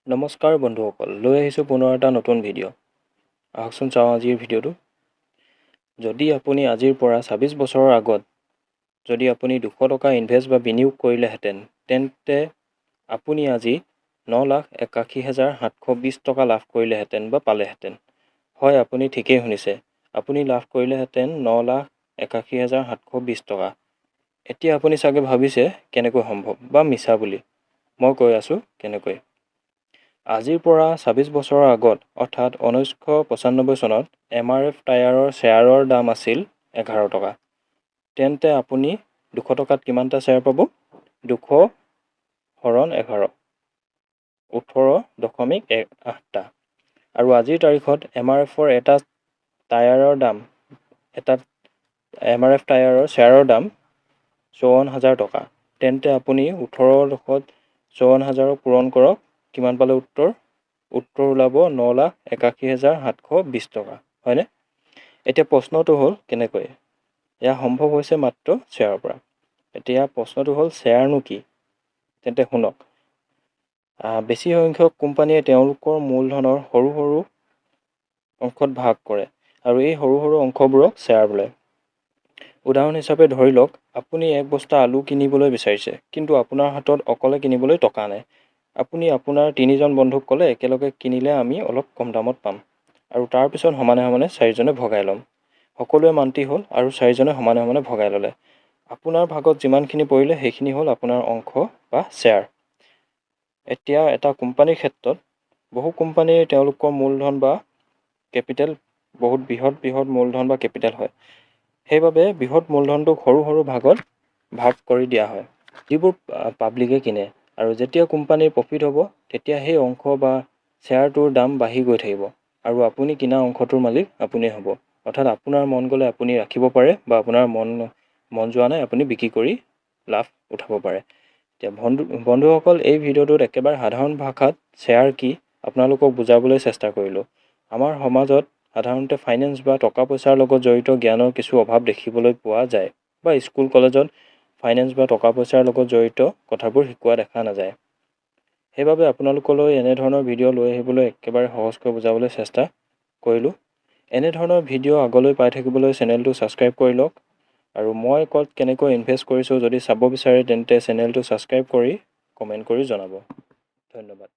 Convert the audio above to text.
নমস্কাৰ বন্ধুসকল, লৈ আহিছোঁ পুনৰ এটা নতুন ভিডিঅ'। আহকচোন চাওঁ আজিৰ ভিডিঅ'টো। যদি আপুনি আজিৰ পৰা ২৬ বছৰৰ আগত যদি আপুনি 200 টকা ইনভেষ্ট বা বিনিয়োগ কৰিলেহেঁতেন, তেন্তে আপুনি আজি 9,81,720 টকা লাভ কৰিলেহেঁতেন বা পালেহেঁতেন। হয়, আপুনি ঠিকেই শুনিছে। আপুনি লাভ কৰিলেহেঁতেন 9,81,720 টকা। এতিয়া আপুনি চাগে ভাবিছে কেনেকৈ সম্ভৱ বা মিছা বুলি। মই কৈ আছোঁ কেনেকৈ। আজিৰ পৰা ২৬ বছৰৰ আগত অৰ্থাৎ 1995 চনত MRF টায়াৰৰ শ্বেয়াৰৰ দাম আছিল 11 টকা। তেন্তে আপুনি 200 টকাত কিমানটা শ্বেয়াৰ পাব? 200 হৰণ 11, 18.18টা। আৰু আজিৰ তাৰিখত MRFৰ এটা টায়াৰৰ দাম MRF টায়াৰৰ শ্বেয়াৰৰ দাম 54,000 টকা। তেন্তে আপুনি 18,54,000 পূৰণ কৰক। কিমান পালে উত্তৰ? উত্তৰ ওলাব 9,81,720 টকা, হয়নে? এতিয়া প্ৰশ্নটো হ'ল কেনেকৈ? এয়া সম্ভৱ হৈছে মাত্ৰ শ্বেয়াৰৰ পৰা। এতিয়া প্ৰশ্নটো হ'ল শ্বেয়াৰনো কি? তেন্তে শুনক। বেছি সংখ্যক কোম্পানীয়ে তেওঁলোকৰ মূলধনৰ সৰু সৰু অংশত ভাগ কৰে আৰু এই সৰু সৰু অংশবোৰক শ্বেয়াৰ বোলে। উদাহৰণ হিচাপে ধৰি লওক, আপুনি এক বস্তা আলু কিনিবলৈ বিচাৰিছে, কিন্তু আপোনাৰ হাতত অকলে কিনিবলৈ টকা নাই। আপুনি আপোনাৰ 3জন বন্ধুক ক'লে, একেলগে কিনিলে আমি অলপ কম দামত পাম আৰু তাৰপিছত সমানে সমানে 4জনে ভগাই ল'ম। সকলোৱে মান্তি হ'ল আৰু 4জনে সমানে সমানে ভগাই ল'লে। আপোনাৰ ভাগত যিমানখিনি পৰিলে সেইখিনি হ'ল আপোনাৰ অংশ বা শ্বেয়াৰ। এতিয়া এটা কোম্পানীৰ ক্ষেত্ৰত বহু কোম্পানীৰ তেওঁলোকৰ মূলধন বা কেপিটেল বহুত বৃহৎ মূলধন বা কেপিটেল হয়। সেইবাবে বৃহৎ মূলধনটোক সৰু সৰু ভাগত ভাগ কৰি দিয়া হয়, যিবোৰ পাব্লিকে কিনে। আৰু যেতিয়া কোম্পানীৰ প্ৰফিট হ'ব, তেতিয়া সেই অংশ বা শ্বেয়াৰটোৰ দাম বাঢ়ি গৈ থাকিব আৰু আপুনি কিনা অংশটোৰ মালিক আপুনিয়ে হ'ব। অৰ্থাৎ আপোনাৰ মন গ'লে আপুনি ৰাখিব পাৰে বা আপোনাৰ মন যোৱা নাই আপুনি বিক্ৰী কৰি লাভ উঠাব পাৰে। এতিয়া বন্ধুসকল, এই ভিডিঅ'টোত একেবাৰে সাধাৰণ ভাষাত শ্বেয়াৰ কি আপোনালোকক বুজাবলৈ চেষ্টা কৰিলোঁ। আমাৰ সমাজত সাধাৰণতে ফাইনেন্স বা টকা পইচাৰ লগত জড়িত জ্ঞানৰ কিছু অভাৱ দেখিবলৈ পোৱা যায় বা স্কুল কলেজত ফাইনেন্স বা টকা পইচাৰ লগত জড়িত কথাবোৰ শিকোৱা দেখা নাযায়। সেইবাবে আপোনালোকলৈ এনেধৰণৰ ভিডিঅ' লৈ আহিবলৈ একেবাৰে সহজকৈ বুজাবলৈ চেষ্টা কৰিলোঁ। এনেধৰণৰ ভিডিঅ' আগলৈ পাই থাকিবলৈ চেনেলটো ছাবস্ক্ৰাইব কৰি লওক। আৰু মই ক'ত কেনেকৈ ইনভেষ্ট কৰিছোঁ যদি চাব বিচাৰে, তেন্তে চেনেলটো ছাবস্ক্ৰাইব কৰি কমেণ্ট কৰি জনাব। ধন্যবাদ।